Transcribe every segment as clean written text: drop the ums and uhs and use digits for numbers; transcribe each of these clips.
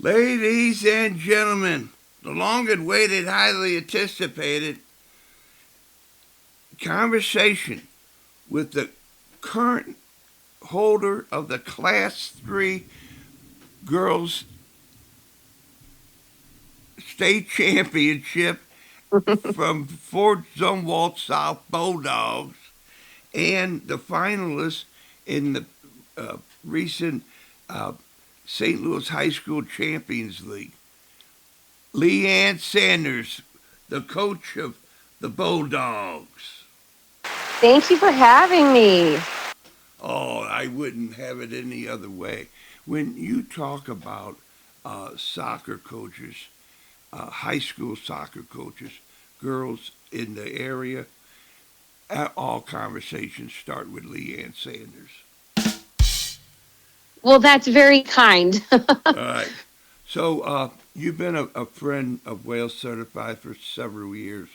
Ladies and gentlemen, the long awaited, highly anticipated conversation with the current holder of the Class 3 Girls State Championship from Fort Zumwalt South BullDogs and the finalists in the recent uh, St. Louis High School Champions League. LeAnne Sanders, the coach of the BullDogs. Thank you for having me. Oh, I wouldn't have it any other way. When you talk about soccer coaches, high school soccer coaches, girls in the area, all conversations start with LeAnne Sanders. Well, that's very kind. All right. So you've been a friend of Wales Certified for several years,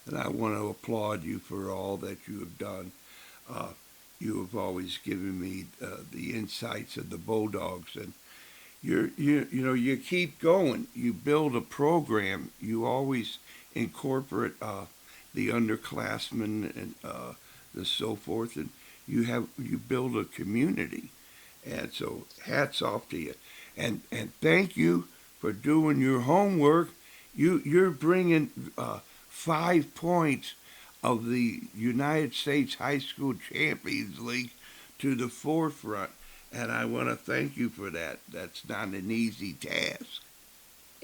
and I want to applaud you for all that you have done. Uh, you have always given me the insights of the BullDogs, and you keep going. You build a program. You always incorporate the underclassmen and the so forth, and you build a community. And so, hats off to you, and thank you for doing your homework. You're bringing 5 points of the United States High School Champions League to the forefront, and I want to thank you for that. That's not an easy task.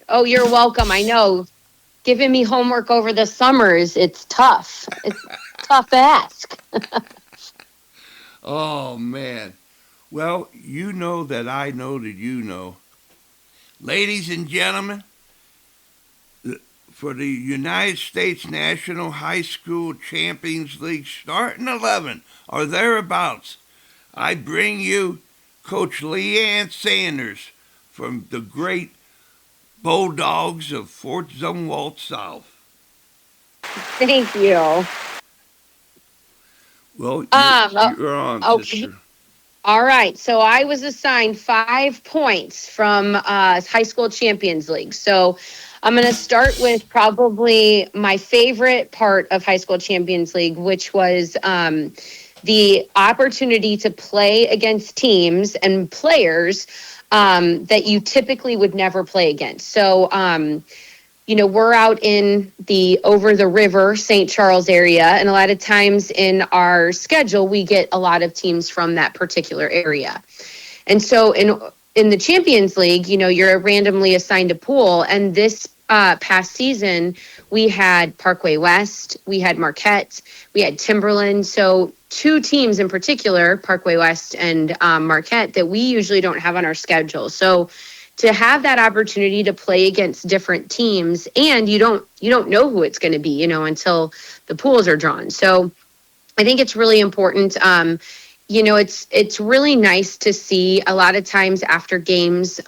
Oh, you're welcome. I know. Giving me homework over the summers, it's tough. It's a tough ask. Oh man. Well, you know that I know that you know. Ladies and gentlemen, for the United States National High School Champions League starting 11 or thereabouts, I bring you Coach LeAnne Sanders from the great BullDogs of Fort Zumwalt South. Thank you. Well, you're on, Okay. sister. All right. So I was assigned 5 points from High School Champions League. So I'm going to start with probably my favorite part of High School Champions League, which was the opportunity to play against teams and players that you typically would never play against. So, we're out in the over the river St. Charles area, and a lot of times in our schedule, we get a lot of teams from that particular area. And so in the Champions League, you're randomly assigned a pool, and this past season, we had Parkway West, we had Marquette, we had Timberland. So two teams in particular, Parkway West and Marquette, that we usually don't have on our schedule. So to have that opportunity to play against different teams, and you don't know who it's going to be, until the pools are drawn. So I think it's really important. It's really nice to see a lot of times after games.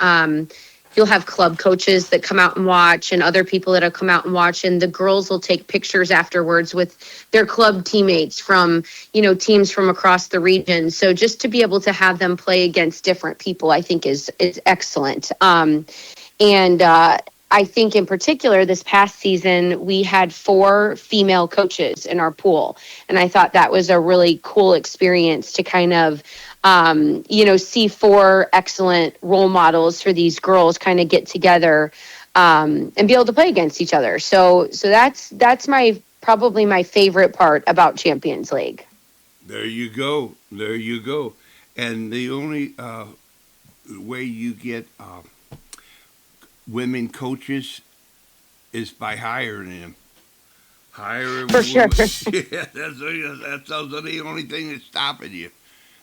You'll have club coaches that come out and watch, and other people that'll come out and watch, and the girls will take pictures afterwards with their club teammates from, teams from across the region. So just to be able to have them play against different people, I think is excellent. And I think in particular, this past season, we had 4 female coaches in our pool. And I thought that was a really cool experience to kind of, see 4 excellent role models for these girls kind of get together and be able to play against each other. So that's probably my favorite part about Champions League. There you go. There you go. And the only way you get women coaches is by hiring them. Hire a For sure. woman. Yeah, that's the only thing that's stopping you.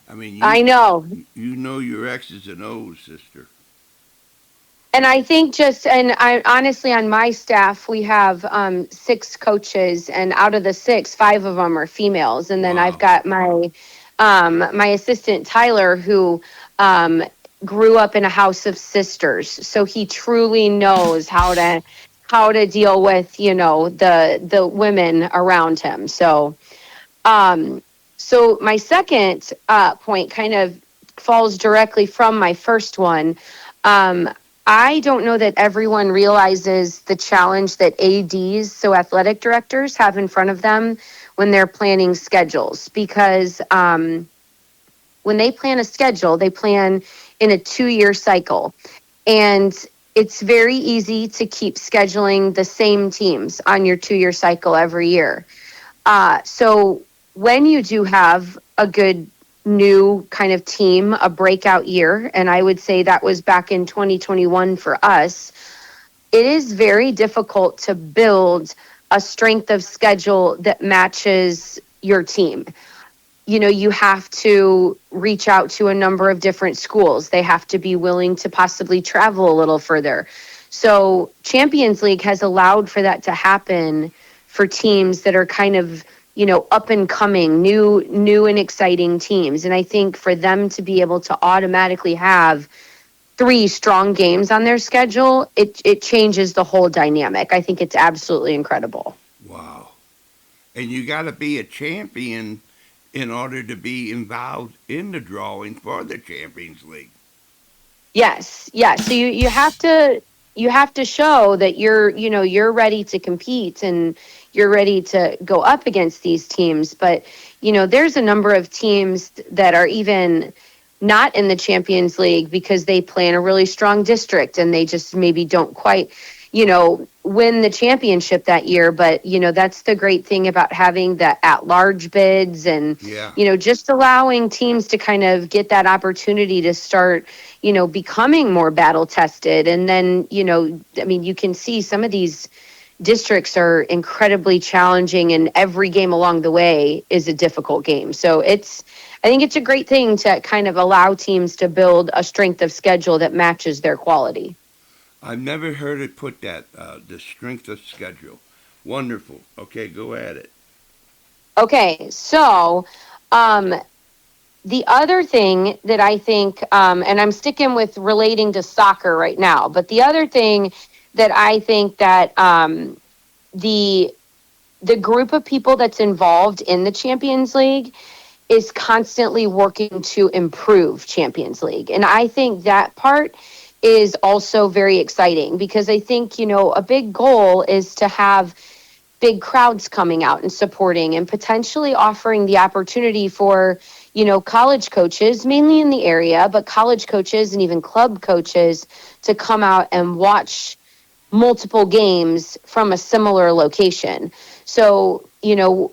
I mean, I know. you know your X's and O's, sister. And I think I honestly, on my staff, we have 6 coaches, and out of the 6, 5 of them are females. And then I've Wow. got my assistant Tyler, who grew up in a house of sisters, so he truly knows how to deal with the women around him. So my second point kind of falls directly from my first one. I don't know that everyone realizes the challenge that ADs, so athletic directors, have in front of them when they're planning schedules. Because when they plan a schedule, they plan in a 2-year cycle. And it's very easy to keep scheduling the same teams on your 2-year cycle every year. So when you do have a good new kind of team, a breakout year, and I would say that was back in 2021 for us, it is very difficult to build a strength of schedule that matches your team. You have to reach out to a number of different schools. They have to be willing to possibly travel a little further. So Champions League has allowed for that to happen for teams that are kind of, up and coming, new and exciting teams. And I think for them to be able to automatically have 3 strong games on their schedule, it changes the whole dynamic. I think it's absolutely incredible. Wow. And you got to be a champion in order to be involved in the drawing for the Champions League. Yes, yes. So you have to show that you're ready to compete and you're ready to go up against these teams. But there's a number of teams that are even not in the Champions League because they play in a really strong district and they just maybe don't quite win the championship that year. But that's the great thing about having the at-large bids and Yeah. just allowing teams to kind of get that opportunity to start becoming more battle tested. And then, I mean, you can see some of these districts are incredibly challenging and every game along the way is a difficult game. So I think it's a great thing to kind of allow teams to build a strength of schedule that matches their quality. I've never heard it put that, the strength of schedule. Wonderful. Okay, go at it. Okay, so the other thing that I think, and I'm sticking with relating to soccer right now, but the other thing that I think that the group of people that's involved in the Champions League is constantly working to improve Champions League. And I think that part is also very exciting because I think, a big goal is to have big crowds coming out and supporting and potentially offering the opportunity for, college coaches, mainly in the area, but college coaches and even club coaches to come out and watch multiple games from a similar location. So,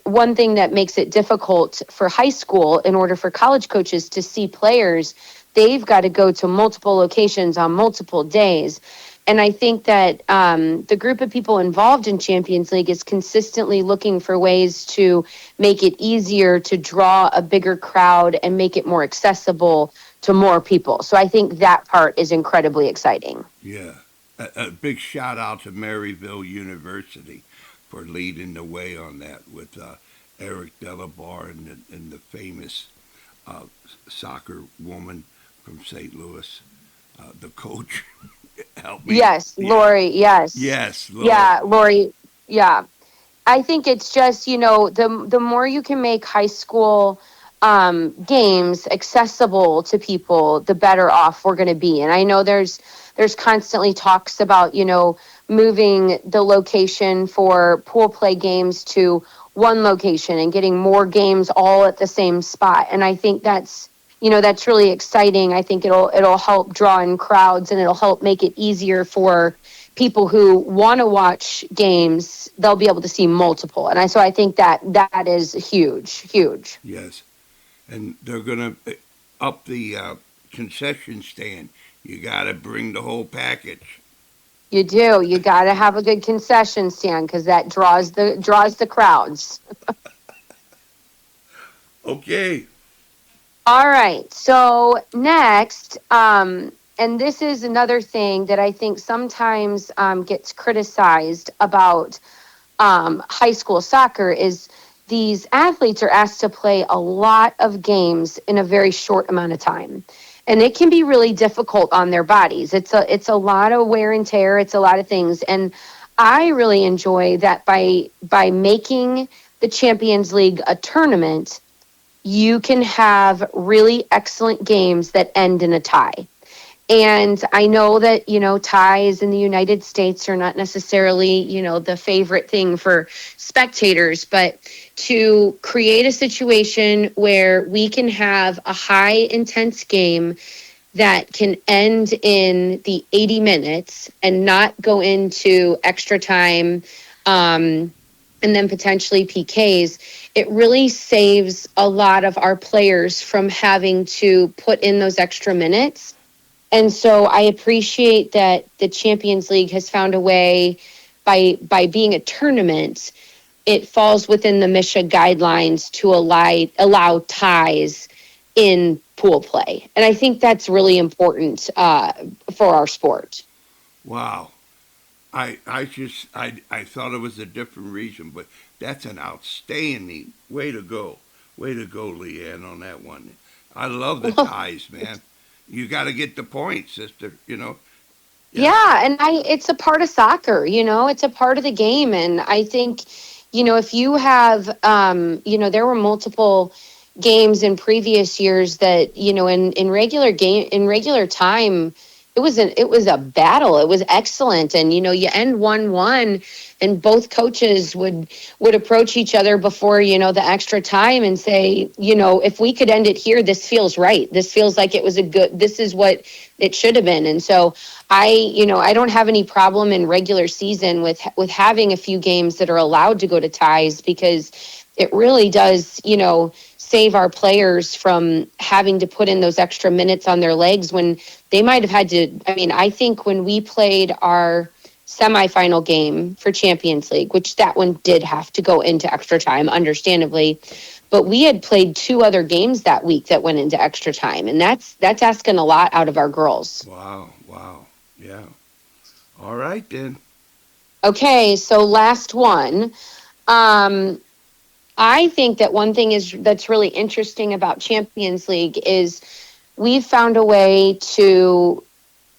one thing that makes it difficult for high school in order for college coaches to see players, they've got to go to multiple locations on multiple days. And I think that the group of people involved in Champions League is consistently looking for ways to make it easier to draw a bigger crowd and make it more accessible to more people. So I think that part is incredibly exciting. Yeah. A big shout out to Maryville University for leading the way on that with Eric Delabar and the famous uh, soccer woman from St. Louis, the coach. Help me. Yes, Yeah. Lori, yes. Yes, Lord. Yeah, Lori, yeah. I think it's just, the more you can make high school games accessible to people, the better off we're going to be. And I know there's constantly talks about, moving the location for pool play games to one location and getting more games all at the same spot. And I think that's really exciting. I think it'll help draw in crowds and it'll help make it easier for people who want to watch games. They'll be able to see multiple. And so I think that is huge, huge. Yes. And they're going to up the concession stand. You got to bring the whole package. You do. You got to have a good concession stand because that draws the crowds. Okay. All right. So next, and this is another thing that I think sometimes gets criticized about high school soccer is these athletes are asked to play a lot of games in a very short amount of time. And it can be really difficult on their bodies. It's a lot of wear and tear. It's a lot of things. And I really enjoy that by making the Champions League a tournament, you can have really excellent games that end in a tie. And I know that, ties in the United States are not necessarily, the favorite thing for spectators, but to create a situation where we can have a high intense game that can end in the 80 minutes and not go into extra time, and then potentially PKs, it really saves a lot of our players from having to put in those extra minutes. And so I appreciate that the Champions League has found a way, by being a tournament, it falls within the MISHA guidelines to allow ties in pool play. And I think that's really important for our sport. Wow. I thought it was a different reason, but that's an outstanding way to go. Way to go, LeAnne, on that one. I love the Well, ties, man. You got to get the points, sister. Yeah. yeah, and it's a part of soccer, it's a part of the game. And I think, if you have, there were multiple games in previous years that, in regular time, it was a battle. It was excellent. And, you end 1-1, and both coaches would approach each other before, the extra time and say, if we could end it here, this feels right. This feels like this is what it should have been. And so I don't have any problem in regular season with having a few games that are allowed to go to ties, because it really does, save our players from having to put in those extra minutes on their legs when they might have had to. I mean, I think when we played our semifinal game for Champions League, which that one did have to go into extra time, understandably, but we had played two other games that week that went into extra time, and that's asking a lot out of our girls. Wow. Wow. Yeah. All right, then. Okay, so last one. Um, I think that one thing that's really interesting about Champions League is we've found a way to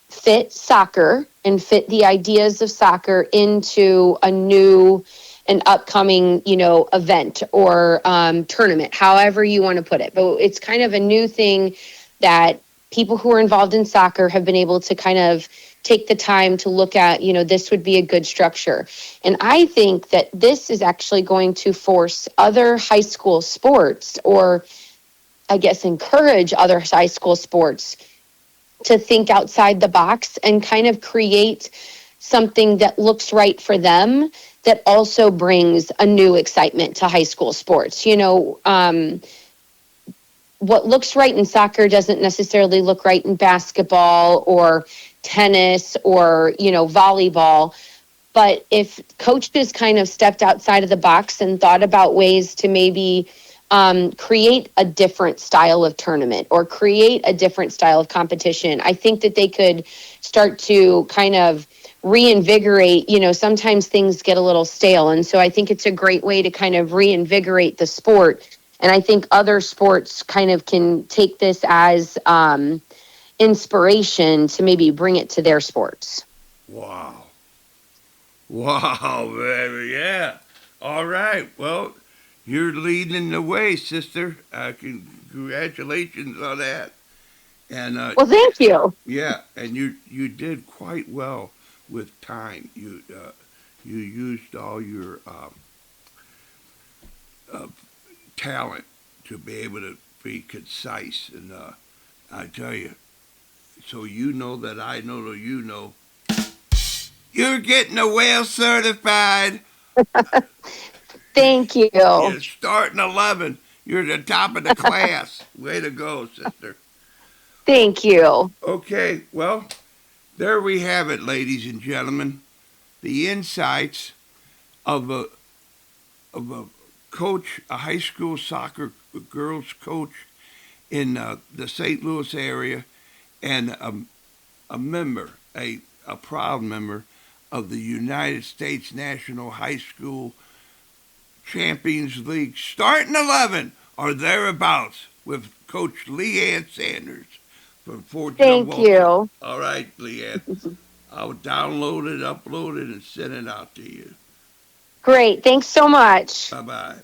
fit soccer and fit the ideas of soccer into a new and upcoming, event or tournament, however you want to put it. But it's kind of a new thing that people who are involved in soccer have been able to kind of take the time to look at, this would be a good structure. And I think that this is actually going to force other high school sports, or I guess encourage other high school sports, to think outside the box and kind of create something that looks right for them, that also brings a new excitement to high school sports. What looks right in soccer doesn't necessarily look right in basketball or tennis or, volleyball. But if coaches kind of stepped outside of the box and thought about ways to maybe create a different style of tournament or create a different style of competition, I think that they could start to kind of reinvigorate. Sometimes things get a little stale. And so I think it's a great way to kind of reinvigorate the sport. And I think other sports kind of can take this as inspiration to maybe bring it to their sports. Wow. Wow, baby. Yeah. All right. Well, you're leading the way, sister. Congratulations on that. And Well, thank you. yeah, and you did quite well with time. You used all your uh, talent to be able to be concise, and I tell you, so you know that I know that you know, you're getting a well certified. Thank you. You're starting 11. You're the top of the class. Way to go, sister. Thank you. Okay, well, there we have it, ladies and gentlemen. The insights of a coach, a high school soccer girls coach in the St. Louis area, and a member, a proud member of the United States National High School Champions League starting 11 or thereabouts with Coach LeAnne Sanders from Fort Thank Zumwalt. you. All right, LeAnne. I'll download it, upload it, and send it out to you. Great. Thanks so much. Bye bye.